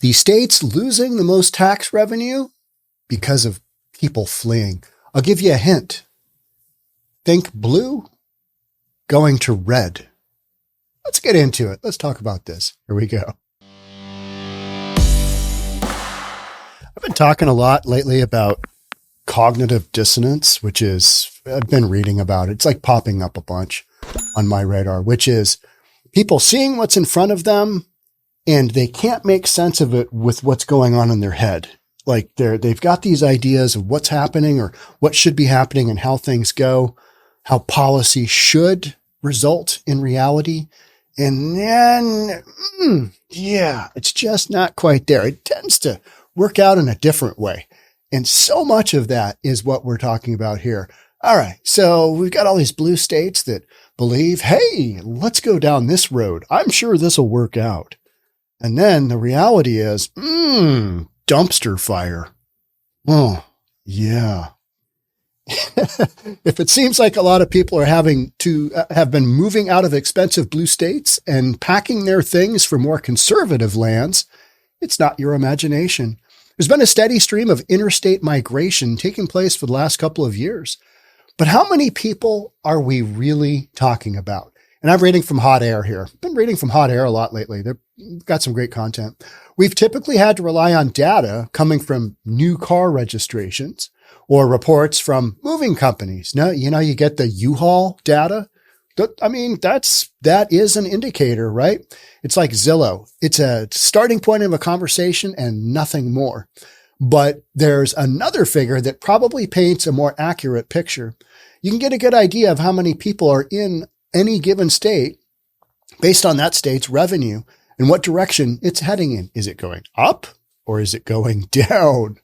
The states losing the most tax revenue because of people fleeing. I'll give you a hint. Think blue going to red. Let's get into it. Let's talk about this. Here we go. I've been talking a lot lately about cognitive dissonance, which is, I've been reading about it. It's like popping up a bunch on my radar, which is people seeing what's in front of them and they can't make sense of it with what's going on in their head. Like they've got these ideas of what's happening or what should be happening and how things go, how policy should result in reality. And then, it's just not quite there. It tends to work out in a different way. And so much of that is what we're talking about here. All right. So we've got all these blue states that believe, hey, let's go down this road. I'm sure this will work out. And then the reality is, dumpster fire. Oh, yeah. If it seems like a lot of people are having to have been moving out of expensive blue states and packing their things for more conservative lands, it's not your imagination. There's been a steady stream of interstate migration taking place for the last couple of years. But how many people are we really talking about? And I'm reading from Hot Air here. I've been reading from Hot Air a lot lately. They've got some great content. We've typically had to rely on data coming from new car registrations or reports from moving companies. Now, you get the U-Haul data. That is an indicator, right? It's like Zillow. It's a starting point of a conversation and nothing more. But there's another figure that probably paints a more accurate picture. You can get a good idea of how many people are in any given state based on that state's revenue and what direction it's heading in. Is it going up or is it going down?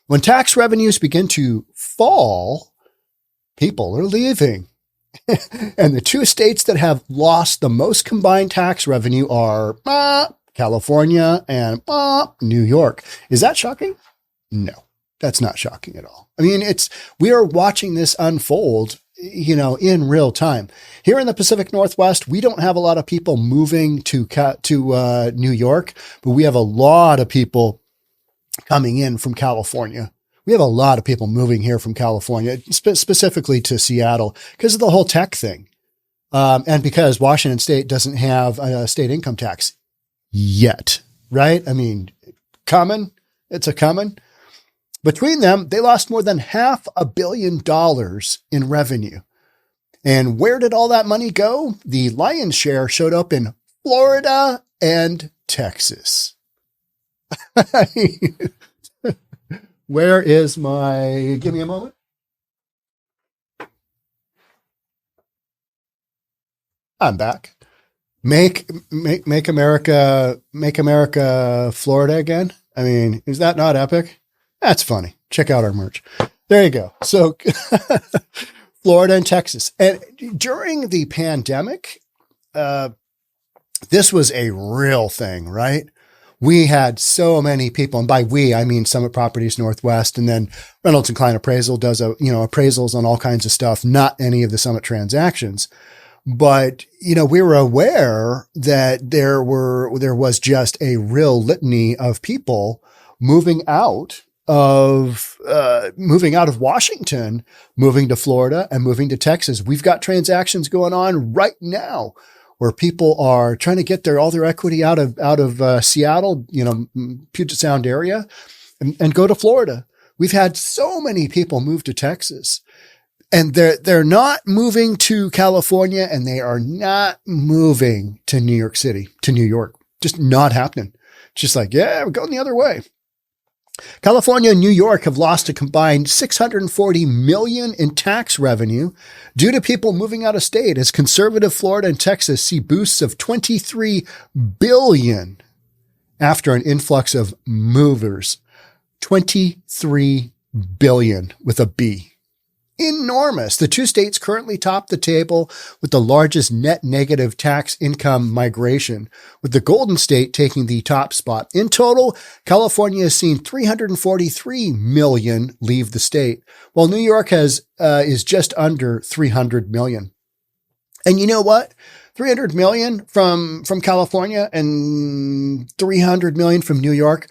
When tax revenues begin to fall, people are leaving. And the two states that have lost the most combined tax revenue are California and New York. Is that shocking? No, that's not shocking at all. I mean, we are watching this unfold, in real time. Here in the Pacific Northwest, we don't have a lot of people moving to New York, but we have a lot of people coming in from California. We have a lot of people moving here from California, specifically to Seattle because of the whole tech thing. And because Washington State doesn't have a state income tax yet, right? I mean, it's a coming. Between them, they lost more than $500 million in revenue. And where did all that money go? The lion's share showed up in Florida and Texas. Where is give me a moment. I'm back. Make America Florida again. I mean, is that not epic? That's funny. Check out our merch. There you go. So Florida and Texas. And during the pandemic, this was a real thing, right? We had so many people, and by we, I mean Summit Properties Northwest, and then Reynolds and Klein Appraisal does appraisals on all kinds of stuff, not any of the Summit transactions. But, we were aware that there was just a real litany of people moving out of Washington, moving to Florida and moving to Texas. We've got transactions going on right now where people are trying to get all their equity out of Seattle, Puget Sound area and go to Florida. We've had so many people move to Texas, and they're not moving to California, and they are not moving to New York City, to New York. Just not happening. Just like, we're going the other way. California and New York have lost a combined $640 million in tax revenue due to people moving out of state, as conservative Florida and Texas see boosts of $23 billion after an influx of movers. $23 billion with a B. Enormous. The two states currently top the table with the largest net negative tax income migration, with the Golden State taking the top spot. In total, California has seen 343 million leave the state, while New York is just under 300 million. And you know what? 300 million from California and 300 million from New York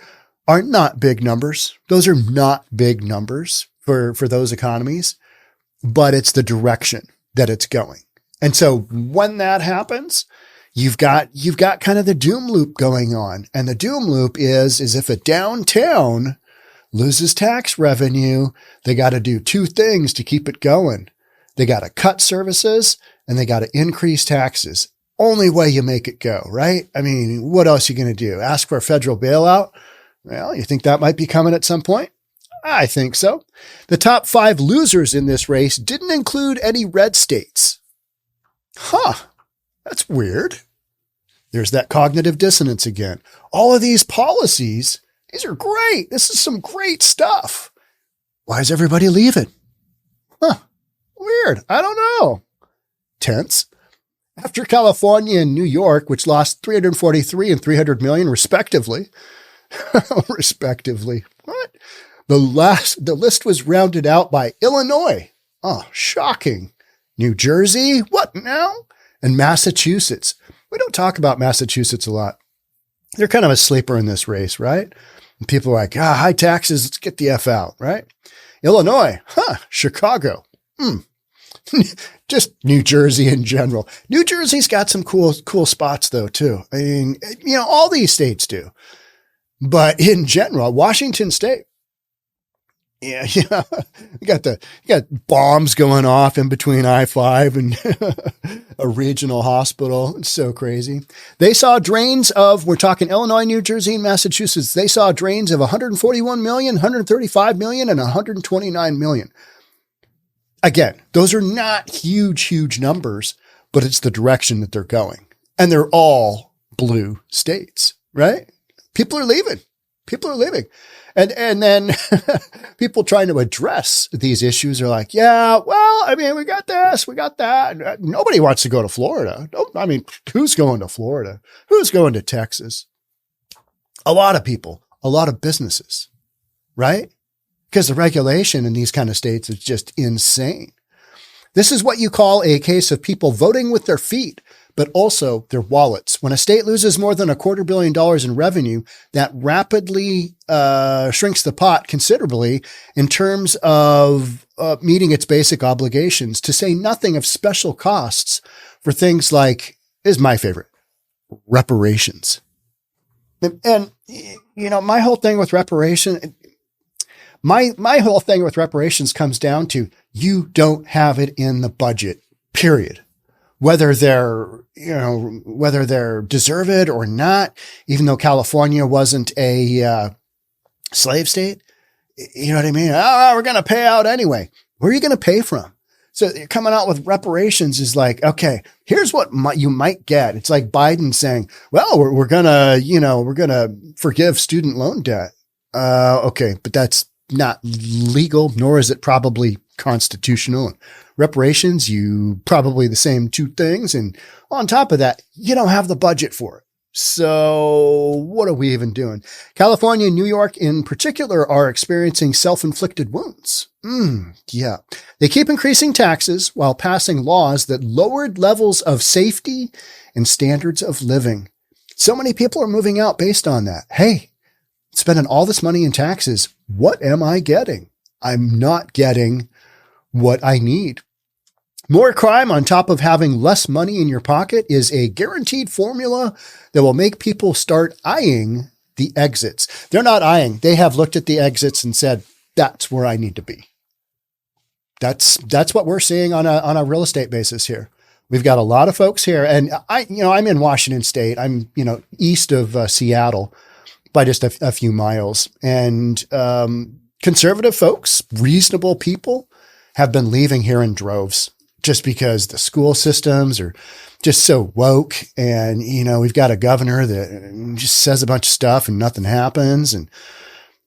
are not big numbers. Those are not big numbers for those economies, but it's the direction that it's going. And so when that happens, you've got kind of the doom loop going on. And the doom loop is if a downtown loses tax revenue, they got to do two things to keep it going. They got to cut services and they got to increase taxes. Only way you make it go, right? I mean, what else are you going to do? Ask for a federal bailout? Well, you think that might be coming at some point? I think so. The top 5 losers in this race didn't include any red states. That's weird. There's that cognitive dissonance again. All of these policies, these are great. This is some great stuff. Why is everybody leaving? Weird. I don't know. Tense. After California and New York, which lost 343 and 300 million respectively, what? The list was rounded out by Illinois. Oh, shocking. New Jersey. What now? And Massachusetts. We don't talk about Massachusetts a lot. They're kind of a sleeper in this race, right? And people are like, high taxes. Let's get the F out, right? Illinois. Chicago. Just New Jersey in general. New Jersey's got some cool spots though, too. I mean, all these states do. But in general, Washington State, you got bombs going off in between I-5 and a regional hospital. It's so crazy. They saw drains of, we're talking Illinois, New Jersey, and Massachusetts. They saw drains of 141 million, 135 million, and 129 million. Again, those are not huge numbers, but it's the direction that they're going. And they're all blue states, right? People are leaving. And then people trying to address these issues are like, yeah, well, I mean, we got this, we got that. Nobody wants to go to Florida. I mean, who's going to Florida? Who's going to Texas? A lot of people, a lot of businesses, right? Because the regulation in these kind of states is just insane. This is what you call a case of people voting with their feet, but also their wallets. When a state loses more than $250 million in revenue, that rapidly shrinks the pot considerably in terms of meeting its basic obligations, to say nothing of special costs for things like, is my favorite, reparations. And my whole thing with reparations comes down to, you don't have it in the budget, period. Whether they're deserved or not, even though California wasn't a slave state, you know what I mean? Oh, we're going to pay out anyway. Where are you going to pay from? So coming out with reparations is like, okay, here's what you might get. It's like Biden saying, well, we're going to forgive student loan debt. Okay, but that's not legal, nor is it probably constitutional. Reparations, you probably the same two things. And on top of that, you don't have the budget for it. So what are we even doing? California and New York in particular are experiencing self-inflicted wounds. Yeah. They keep increasing taxes while passing laws that lowered levels of safety and standards of living. So many people are moving out based on that. Hey, spending all this money in taxes, what am I getting? I'm not getting what I need. More crime on top of having less money in your pocket is a guaranteed formula that will make people start eyeing the exits. They're not eyeing. They have looked at the exits and said, that's where I need to be. That's what we're seeing on a real estate basis here. We've got a lot of folks here, and I'm in Washington State. I'm, east of Seattle by just a few miles, and conservative folks, reasonable people, have been leaving here in droves just because the school systems are just so woke. And, we've got a governor that just says a bunch of stuff and nothing happens. And,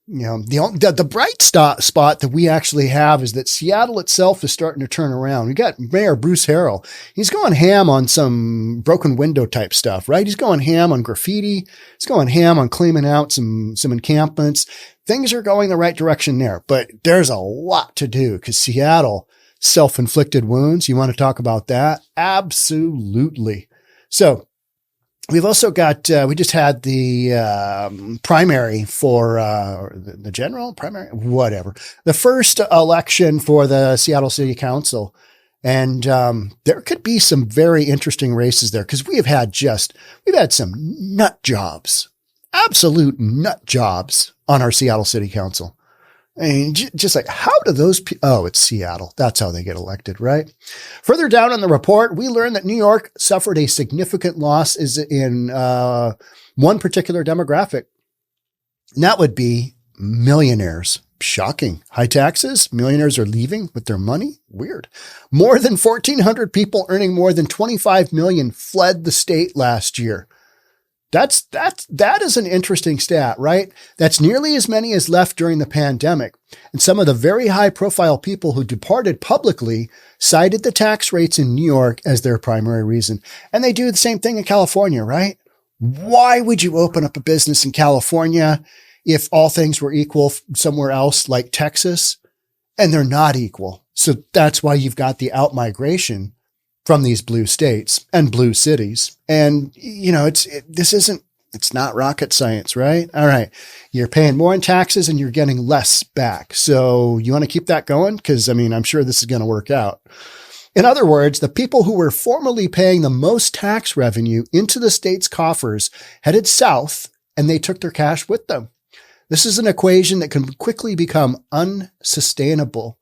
the bright spot that we actually have is that Seattle itself is starting to turn around. We got Mayor Bruce Harrell. He's going ham on some broken window type stuff, right? He's going ham on graffiti. He's going ham on cleaning out some encampments. Things are going the right direction there, but there's a lot to do because Seattle, self-inflicted wounds. You want to talk about that? Absolutely. So we've also got, we just had the primary for the general primary, whatever, the first election for the Seattle City Council. And there could be some very interesting races there because we've had some nut jobs, absolute nut jobs on our Seattle City Council. I mean, just like, how do those people, oh, it's Seattle. That's how they get elected, right? Further down in the report, we learned that New York suffered a significant loss in one particular demographic. And that would be millionaires. Shocking. High taxes. Millionaires are leaving with their money. Weird. More than 1,400 people earning more than 25 million fled the state last year. That is an interesting stat, right? That's nearly as many as left during the pandemic. And some of the very high profile people who departed publicly cited the tax rates in New York as their primary reason. And they do the same thing in California, right? Why would you open up a business in California if all things were equal somewhere else like Texas? And they're not equal. So that's why you've got the outmigration from these blue states and blue cities. And, you know, it's not rocket science, right? All right. You're paying more in taxes and you're getting less back. So you want to keep that going? Because, I mean, I'm sure this is going to work out. In other words, the people who were formerly paying the most tax revenue into the state's coffers headed south and they took their cash with them. This is an equation that can quickly become unsustainable.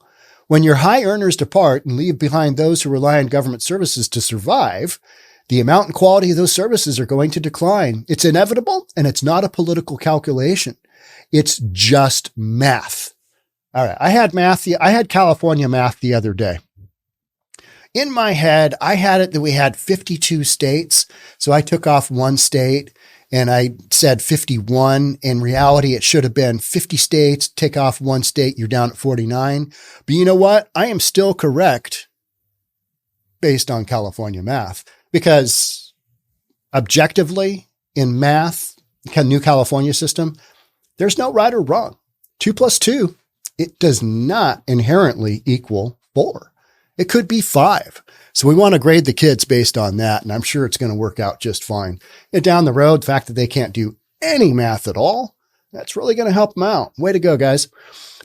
When your high earners depart and leave behind those who rely on government services to survive, the amount and quality of those services are going to decline. It's inevitable, and it's not a political calculation. It's just math. All right. I had California math the other day. In my head, I had it that we had 52 states. So I took off one state and I said 51. In reality, it should have been 50 states, take off one state, you're down at 49. But you know what? I am still correct based on California math because objectively in math, new California system, there's no right or wrong. 2 plus 2, it does not inherently equal 4. It could be 5. So we want to grade the kids based on that. And I'm sure it's going to work out just fine. And down the road, the fact that they can't do any math at all, that's really going to help them out. Way to go, guys.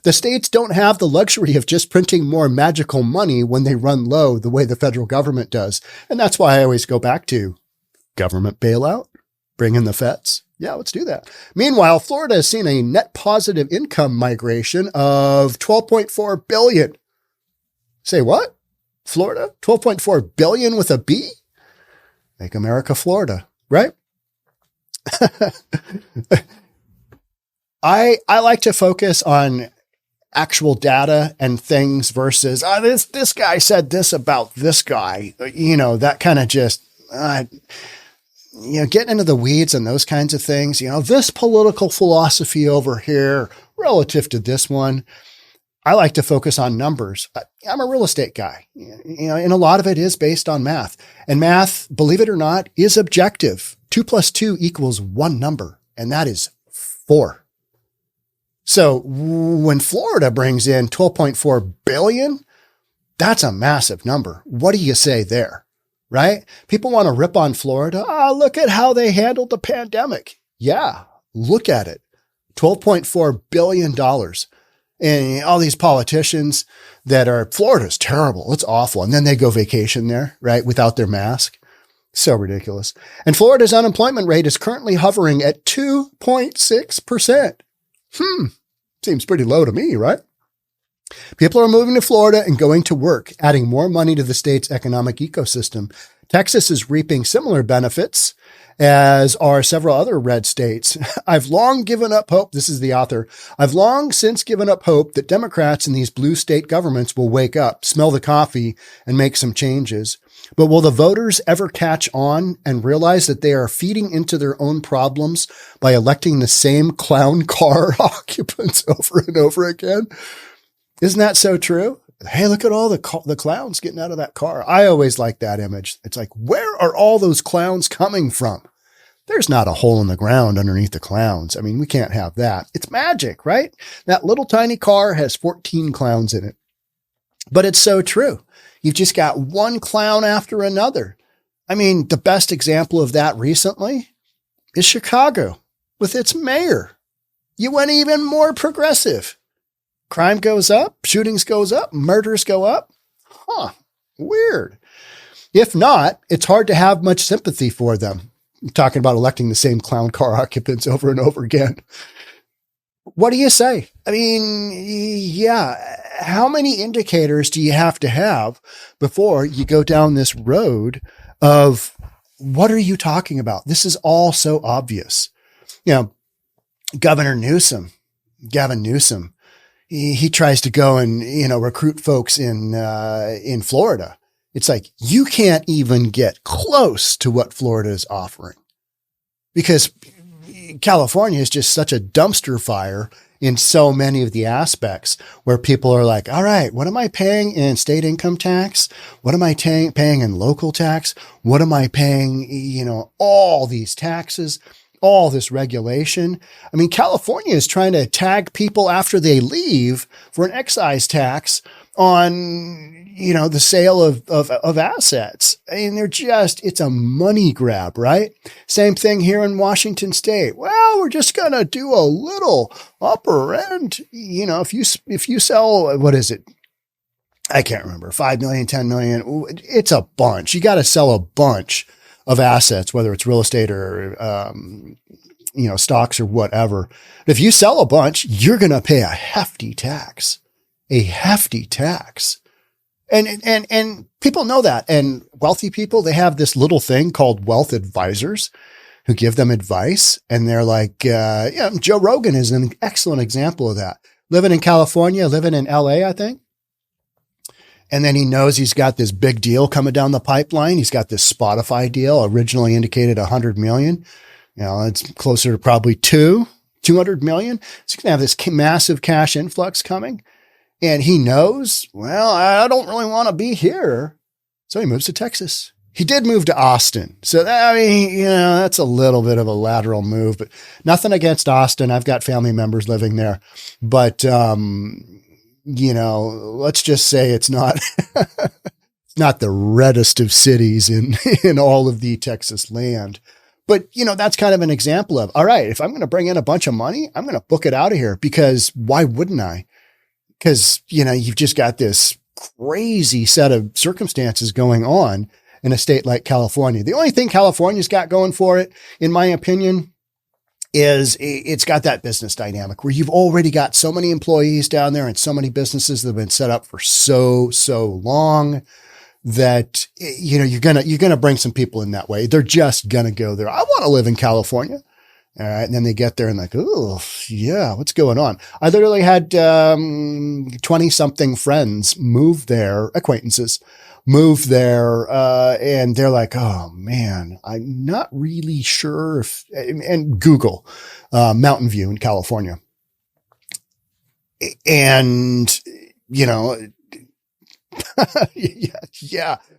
The states don't have the luxury of just printing more magical money when they run low the way the federal government does. And that's why I always go back to government bailout, bring in the feds. Yeah, let's do that. Meanwhile, Florida has seen a net positive income migration of $12.4 billion. Say what? Florida? 12.4 billion with a B? Make America Florida, right? I like to focus on actual data and things versus this guy said this about this guy. You know, that kind of just getting into the weeds and those kinds of things. You know, this political philosophy over here relative to this one. I like to focus on numbers. I'm a real estate guy, and a lot of it is based on math. And math, believe it or not, is objective. 2 plus 2 equals one number, and that is 4. So when Florida brings in 12.4 billion, that's a massive number. What do you say there, right? People want to rip on Florida. Look at how they handled the pandemic. Yeah, look at it. $12.4 billion. And all these politicians that are, Florida's terrible. It's awful. And then they go vacation there, right? Without their mask. So ridiculous. And Florida's unemployment rate is currently hovering at 2.6%. Seems pretty low to me, right? People are moving to Florida and going to work, adding more money to the state's economic ecosystem. Texas is reaping similar benefits, as are several other red states. I've long given up hope. This is the author. I've long since given up hope that Democrats in these blue state governments will wake up, smell the coffee, and make some changes. But will the voters ever catch on and realize that they are feeding into their own problems by electing the same clown car occupants over and over again? Isn't that so true? Hey, look at all the clowns getting out of that car. I always like that image. It's like, where are all those clowns coming from? There's not a hole in the ground underneath the clowns. I mean, we can't have that. It's magic, right? That little tiny car has 14 clowns in it. But it's so true. You've just got one clown after another. I mean, the best example of that recently is Chicago with its mayor. You went even more progressive. Crime goes up, shootings goes up, murders go up. Huh, weird. If not, it's hard to have much sympathy for them. I'm talking about electing the same clown car occupants over and over again. What do you say? I mean, yeah, how many indicators do you have to have before you go down this road of what are you talking about? This is all so obvious. You know, Gavin Newsom, he tries to go and, recruit folks in Florida. It's like, you can't even get close to what Florida is offering because California is just such a dumpster fire in so many of the aspects where people are like, all right, what am I paying in state income tax? What am I paying in local tax? What am I paying, all these taxes, all this regulation? I mean, California is trying to tag people after they leave for an excise tax on, the sale of assets. I mean, it's a money grab, right? Same thing here in Washington State. Well, we're just going to do a little upper end. If you sell, what is it? I can't remember, 5 million, 10 million. It's a bunch. You got to sell a bunch of assets, whether it's real estate or, stocks or whatever. If you sell a bunch, you're going to pay a hefty tax. And people know that. And wealthy people, they have this little thing called wealth advisors who give them advice. And they're like, Joe Rogan is an excellent example of that. Living in California, living in LA, I think. And then he knows he's got this big deal coming down the pipeline. He's got this Spotify deal, originally indicated 100 million. It's closer to probably 200 million. So he's going to have this massive cash influx coming. And he knows, well, I don't really want to be here. So he moves to Texas. He did move to Austin. So, that's a little bit of a lateral move, but nothing against Austin. I've got family members living there. But, let's just say it's not, it's not the reddest of cities in all of the Texas land. But, that's kind of an example of, all right, if I'm going to bring in a bunch of money, I'm going to book it out of here because why wouldn't I? Because, you've just got this crazy set of circumstances going on in a state like California. The only thing California's got going for it, in my opinion, is it's got that business dynamic where you've already got so many employees down there and so many businesses that have been set up for so long that, you're going to bring some people in that way. They're just going to go there. I want to live in California. All right. And then they get there and like, oh yeah, what's going on? I literally had 20 something friends move there, acquaintances move there. And they're like, oh man, I'm not really sure if, and Google, Mountain View in California. And, yeah,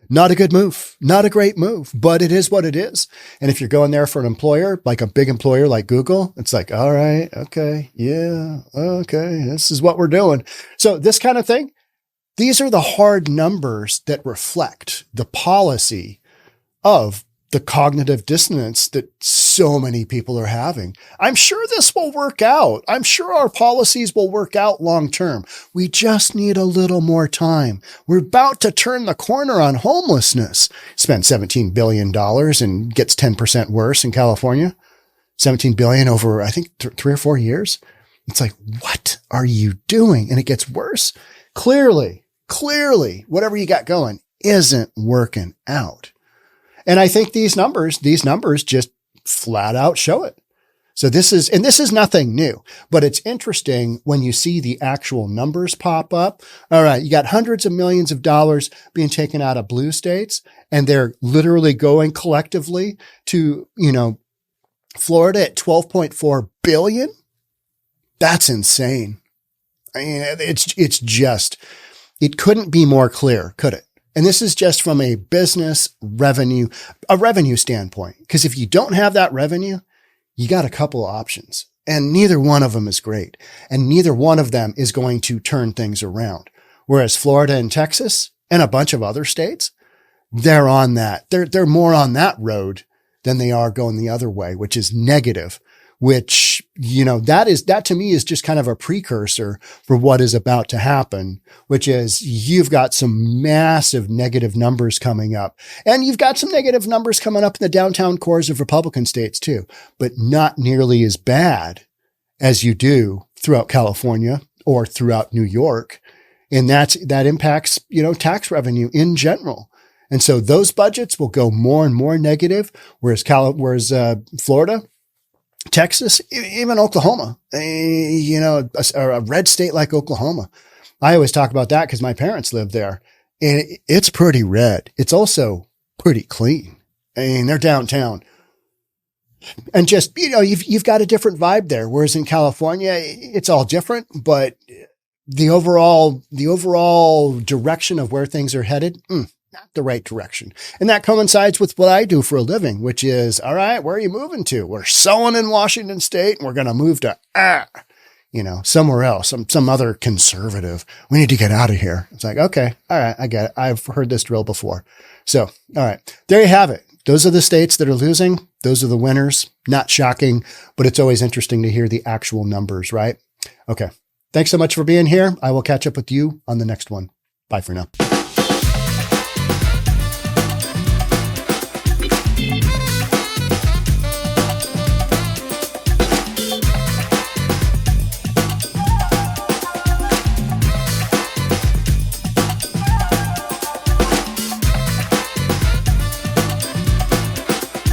not a good move, not a great move, but it is what it is. And if you're going there for an employer, like a big employer like Google, it's like, all right, okay, yeah, okay, this is what we're doing. So this kind of thing, these are the hard numbers that reflect the policy of the cognitive dissonance that so many people are having. I'm sure this will work out. I'm sure our policies will work out long term. We just need a little more time. We're about to turn the corner on homelessness. Spend $17 billion and gets 10% worse in California. $17 billion over, I think, 3 or 4 years. It's like, what are you doing? And it gets worse. Clearly, whatever you got going isn't working out. And I think these numbers just flat out show it. So this is nothing new, but it's interesting when you see the actual numbers pop up. All right. You got hundreds of millions of dollars being taken out of blue states, and they're literally going collectively to, Florida at 12.4 billion. That's insane. I mean, it couldn't be more clear, could it? And this is just from a revenue standpoint. Because if you don't have that revenue, you got a couple of options, and neither one of them is great. And neither one of them is going to turn things around. Whereas Florida and Texas and a bunch of other states, they're on that. They're more on that road than they are going the other way, which is negative, which, that to me is just kind of a precursor for what is about to happen, which is you've got some massive negative numbers coming up, and you've got some negative numbers coming up in the downtown cores of Republican states too, but not nearly as bad as you do throughout California or throughout New York. And that impacts, tax revenue in general. And so those budgets will go more and more negative, whereas Florida, Texas, even Oklahoma, a red state like Oklahoma. I always talk about that because my parents live there, and it's pretty red. It's also pretty clean. They're downtown. And just, you've got a different vibe there. Whereas in California, it's all different, but the overall direction of where things are headed, not the right direction. And that coincides with what I do for a living, which is, all right, where are you moving to? We're selling in Washington State, and we're going to move to, somewhere else, some other conservative. We need to get out of here. It's like, okay, all right, I get it. I've heard this drill before. So, all right, there you have it. Those are the states that are losing. Those are the winners. Not shocking, but it's always interesting to hear the actual numbers, right? Okay. Thanks so much for being here. I will catch up with you on the next one. Bye for now.